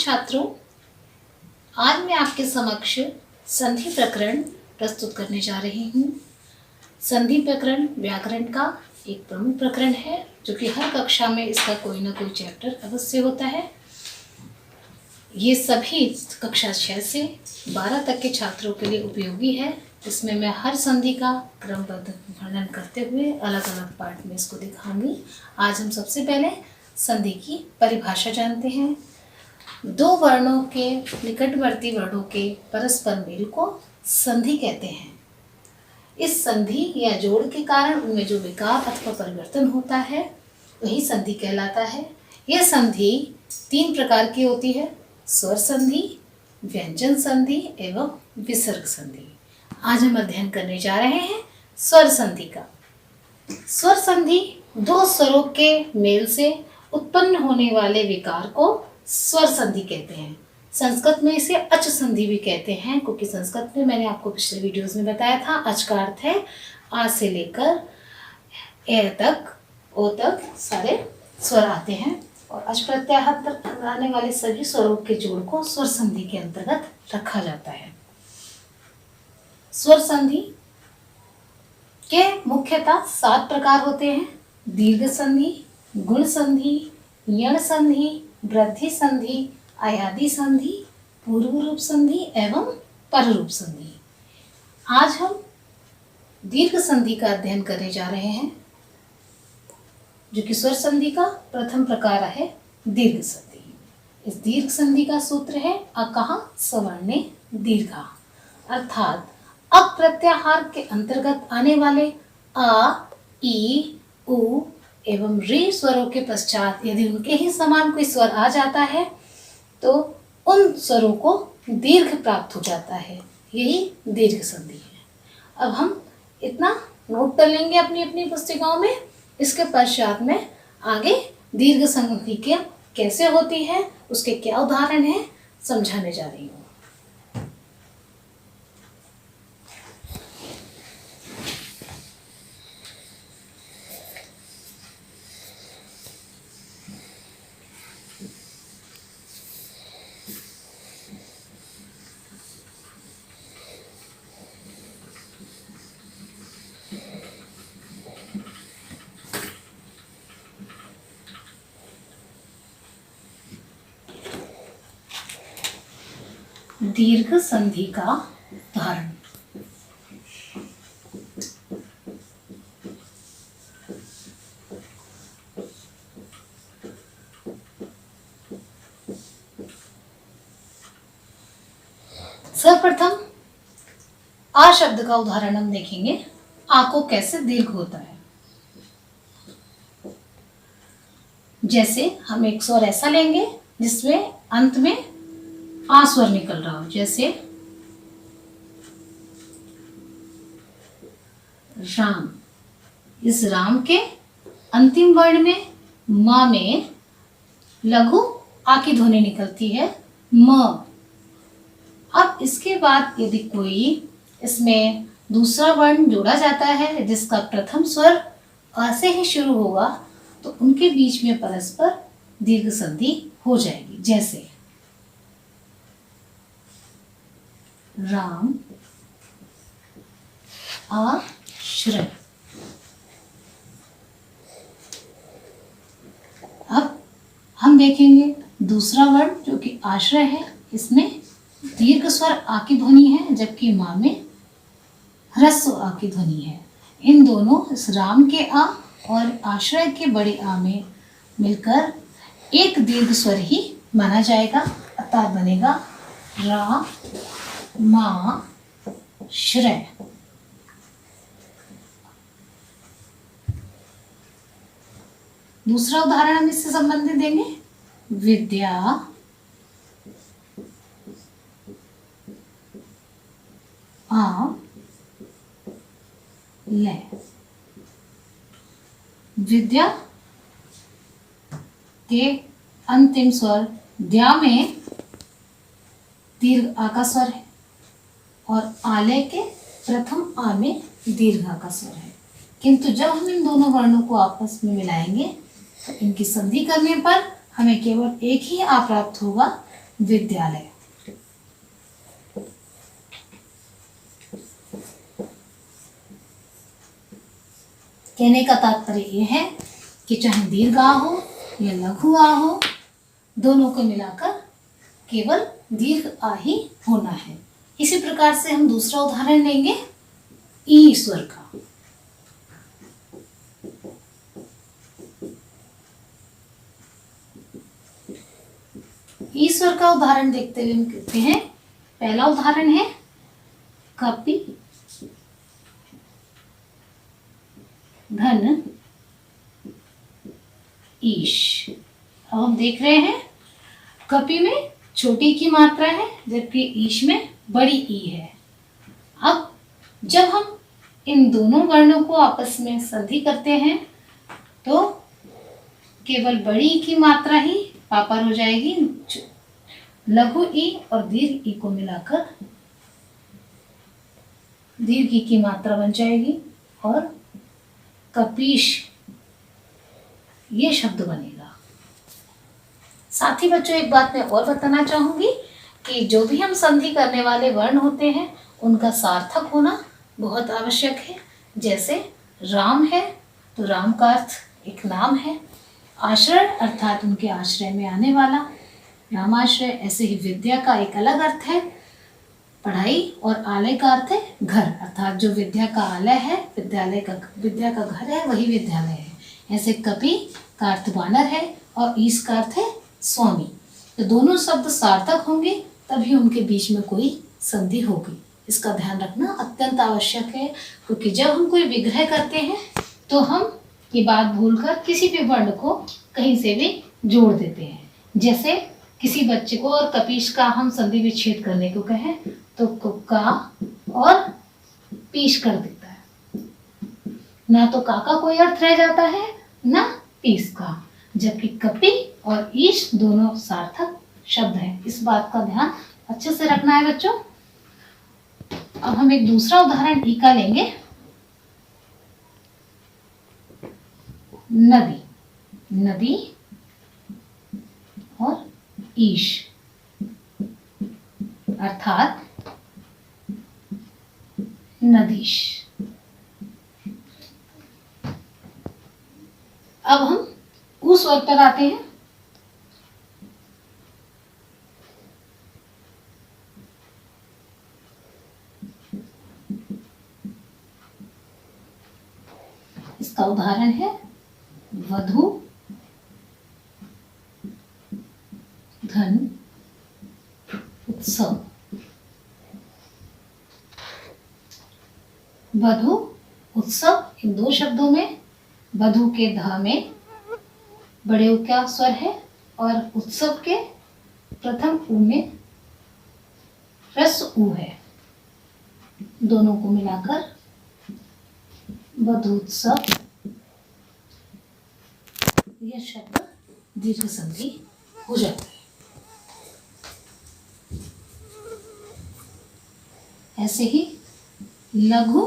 छात्रों, आज मैं आपके समक्ष संधि प्रकरण प्रस्तुत करने जा रही हूँ। संधि प्रकरण व्याकरण का एक प्रमुख प्रकरण है, जो कि हर कक्षा में इसका कोई ना कोई चैप्टर अवश्य होता है। ये सभी कक्षा 6 से 12 तक के छात्रों के लिए उपयोगी है। इसमें मैं हर संधि का क्रमबद्ध वर्णन करते हुए अलग अलग पार्ट में इसको दिखाऊंगी। आज हम सबसे पहले संधि की परिभाषा जानते हैं। दो वर्णों के निकटवर्ती वर्णों के परस्पर मेल को संधि कहते हैं। इस संधि या जोड़ के कारण उनमें जो विकार अथवा परिवर्तन होता है वही संधि कहलाता है। यह संधि 3 प्रकार की होती है: स्वर संधि, व्यंजन संधि एवं विसर्ग संधि। आज हम अध्ययन करने जा रहे हैं स्वर संधि का। स्वर संधि दो स्वरों के मेल से उत्पन्न होने वाले विकार को स्वर संधि कहते हैं। संस्कृत में इसे अच संधि भी कहते हैं, क्योंकि संस्कृत में मैंने आपको पिछले वीडियोस में बताया था, अच का अर्थ है आ से लेकर ए तक, ओ तक सारे स्वर आते हैं और अच प्रत्याहार तक आने वाले सभी स्वरों के जोड़ को स्वर संधि के अंतर्गत रखा जाता है। स्वर संधि के मुख्यतः 7 प्रकार होते हैं: दीर्घ संधि, गुण संधि, यण संधि, वृद्धि संधि, अयादि संधि, पूर्व रूप संधि एवं पर रूप संधि। आज हम दीर्घ संधि का अध्ययन करने जा रहे हैं, जो कि स्वर संधि का प्रथम प्रकार है दीर्घ संधि। इस दीर्घ संधि का सूत्र है अकः सवर्णे दीर्घा, अर्थात अप प्रत्याहार के अंतर्गत आने वाले आ, ई, उ एवं री स्वरों के पश्चात यदि उनके ही समान कोई स्वर आ जाता है तो उन स्वरों को दीर्घ प्राप्त हो जाता है। यही दीर्घ संधि है। अब हम इतना नोट कर लेंगे अपनी अपनी पुस्तिकाओं में। इसके पश्चात में आगे दीर्घ संधि के कैसे होती है, उसके क्या उदाहरण हैं, समझाने जा रही हूँ। दीर्घ संधि का उदाहरण: सर्वप्रथम आ शब्द का उदाहरण हम देखेंगे। आ को कैसे दीर्घ होता है। जैसे हम एक स्वर ऐसा लेंगे जिसमें अंत में आ स्वर निकल रहा हो, जैसे राम। इस राम के अंतिम वर्ण में म में लघु आ की ध्वनि निकलती है, म। अब इसके बाद यदि कोई इसमें दूसरा वर्ण जोड़ा जाता है जिसका प्रथम स्वर आ से ही शुरू होगा, तो उनके बीच में परस्पर दीर्घ संधि हो जाएगी। जैसे राम आश्रय। अब हम देखेंगे दूसरा वर्ण जो कि आश्रय है, इसमें दीर्घ स्वर आ की ध्वनि है, जबकि मां में ह्रस्व आ की ध्वनि है। इन दोनों, इस राम के आ और आश्रय के बड़े आ में मिलकर एक दीर्घ स्वर ही माना जाएगा, अतः बनेगा रा मा श्रय। दूसरा उदाहरण हम इससे संबंधित देंगे: विद्या आ ले। विद्या के अंतिम स्वर द्या में दीर्घ आ का स्वर है और आलय के प्रथम आ में दीर्घ आ का स्वर है। किंतु जब हम इन दोनों वर्णों को आपस में मिलाएंगे तो इनकी संधि करने पर हमें केवल एक ही आ प्राप्त होगा, विद्यालय। कहने का तात्पर्य यह है कि चाहे दीर्घ आ हो या लघु आ हो, दोनों को मिलाकर केवल दीर्घ आ ही होना है। इसी प्रकार से हम दूसरा उदाहरण लेंगे ई स्वर का। ई स्वर का उदाहरण देखते हुए हम कहते हैं, पहला उदाहरण है कपि घन ईश। अब हम देख रहे हैं कपि में छोटी की मात्रा है जबकि ईश में बड़ी ई है। अब जब हम इन दोनों वर्णों को आपस में संधि करते हैं तो केवल बड़ी ई की मात्रा ही पापर हो जाएगी। लघु ई और दीर्घ ई को मिलाकर दीर्घ ई की मात्रा बन जाएगी और कपीश ये शब्द बनेगा। साथ ही बच्चों एक बात मैं और बताना चाहूंगी कि जो भी हम संधि करने वाले वर्ण होते हैं उनका सार्थक होना बहुत आवश्यक है। जैसे राम है तो राम का अर्थ एक नाम है, आश्रय अर्थात उनके आश्रय में आने वाला रामाश्रय। ऐसे ही विद्या का एक अलग अर्थ है पढ़ाई, और आलय का अर्थ है घर, अर्थात जो विद्या का आलय है, विद्या का घर है वही विद्यालय है। ऐसे कपि का अर्थ वानर है और ईश का अर्थ है स्वामी। तो दोनों शब्द सार्थक होंगे तभी उनके बीच में कोई संधि होगी। इसका ध्यान रखना अत्यंत आवश्यक है, क्योंकि जब हम कोई विग्रह करते हैं तो हम ये बात भूलकर किसी भी वर्ण को कहीं से भी जोड़ देते हैं। जैसे किसी बच्चे को और कपीश का हम संधि विच्छेद करने को कहें तो का और पीश कर देता है, ना तो का कोई अर्थ रह जाता है ना पीस का, जबकि कपि और ईश दोनों सार्थक शब्द हैं। इस बात का ध्यान अच्छे से रखना है बच्चों। अब हम एक दूसरा उदाहरण ई का लेंगे, नदी। नदी और ईश अर्थात नदीश। अब हम उ स्वर पर आते हैं। इसका उदाहरण है वधु धन उत्सव। वधु उत्सव इन दो शब्दों में वधु के ध में बड़े उ का स्वर है और उत्सव के प्रथम उ में ह्रस्व उ है। दोनों को मिलाकर वधु उत्सव यह शब्द दीर्घ संधि हो जाता है। ऐसे ही लघु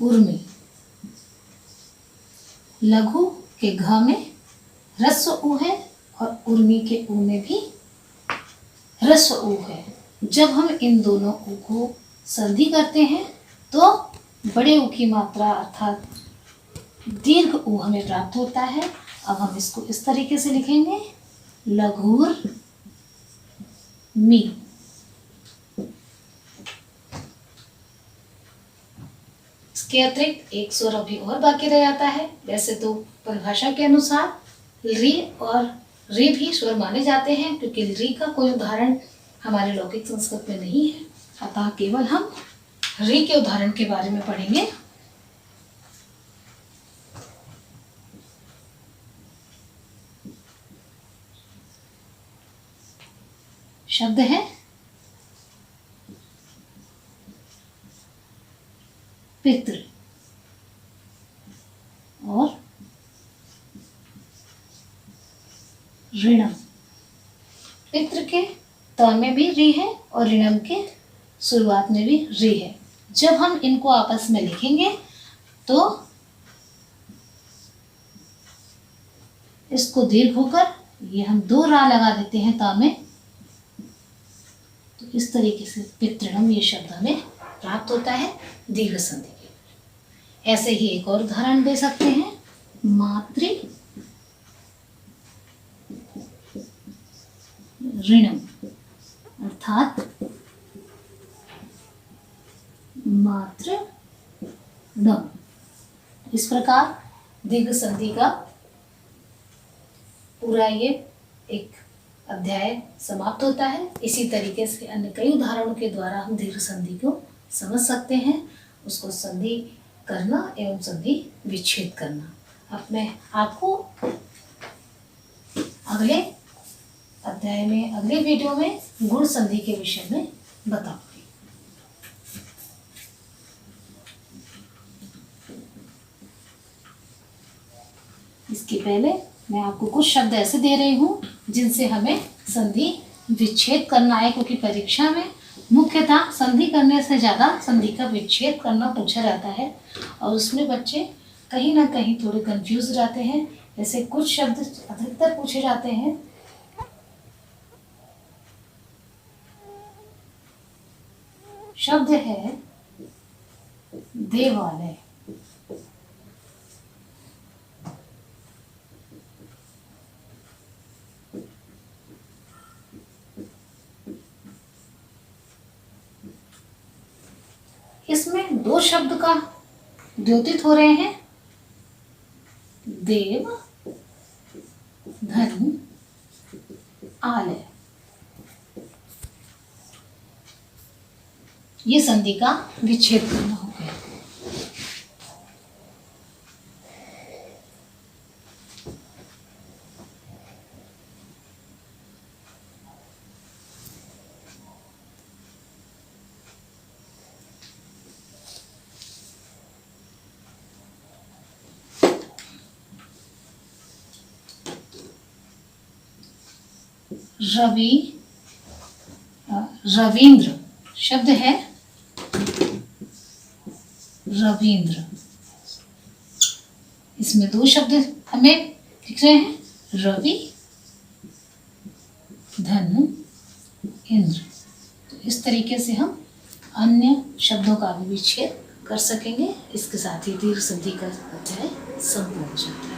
उर्मी। लघु के घ में ह्रस्व उ है और उर्मी के उ में भी ह्रस्व उ है। जब हम इन दोनों उ को संधि करते हैं तो बड़े उ की मात्रा अर्थात दीर्घ उ हमें प्राप्त होता है। अब हम इसको इस तरीके से लिखेंगे, लघुर मी। इसके अतिरिक्त एक स्वर अभी और बाकी रह जाता है। वैसे तो परिभाषा के अनुसार री और री भी स्वर माने जाते हैं, क्योंकि री का कोई उदाहरण हमारे लौकिक संस्कृत में नहीं है। अतः केवल हम री के उदाहरण के बारे में पढ़ेंगे। शब्द है पितृ और ऋणम। पितृ के त में भी री है और ऋणम के शुरुआत में भी री है। जब हम इनको आपस में लिखेंगे तो इसको दीर्घ होकर ये हम 2 रा लगा देते हैं ता में, तो इस तरीके से पितृणम ये शब्द हमें प्राप्त होता है दीर्घ संधि के। ऐसे ही एक और उदाहरण दे सकते हैं, मातृ ऋणम, अर्थात मातृ ऋणम। इस प्रकार दीर्घ संधि का पूरा ये एक अध्याय समाप्त होता है। इसी तरीके से अन्य कई उदाहरणों के द्वारा हम दीर्घ संधि को समझ सकते हैं, उसको संधि करना एवं संधि विच्छेद करना। अब मैं आपको अगले अध्याय में, अगले वीडियो में गुण संधि के विषय में बताऊंगी। इसके पहले मैं आपको कुछ शब्द ऐसे दे रही हूँ जिनसे हमें संधि विच्छेद करना है, क्योंकि परीक्षा में मुख्यतः संधि करने से ज़्यादा संधि का विच्छेद करना पूछा जाता है और उसमें बच्चे कहीं ना कहीं थोड़े कंफ्यूज रहते हैं। ऐसे कुछ शब्द अधिकतर पूछे जाते हैं। शब्द है देवालय। इसमें 2 शब्द का द्योतित हो रहे हैं, देव धनु आलय। ये संधि का विच्छेद करना हो गया। रविंद्र शब्द है, रविंद्र। इसमें 2 शब्द हमें दिख रहे हैं, रवि धनु इंद्र। तो इस तरीके से हम अन्य शब्दों का भी विच्छेद कर सकेंगे। इसके साथ ही दीर्घ संधि का अध्याय संपूर्ण हो जाता है।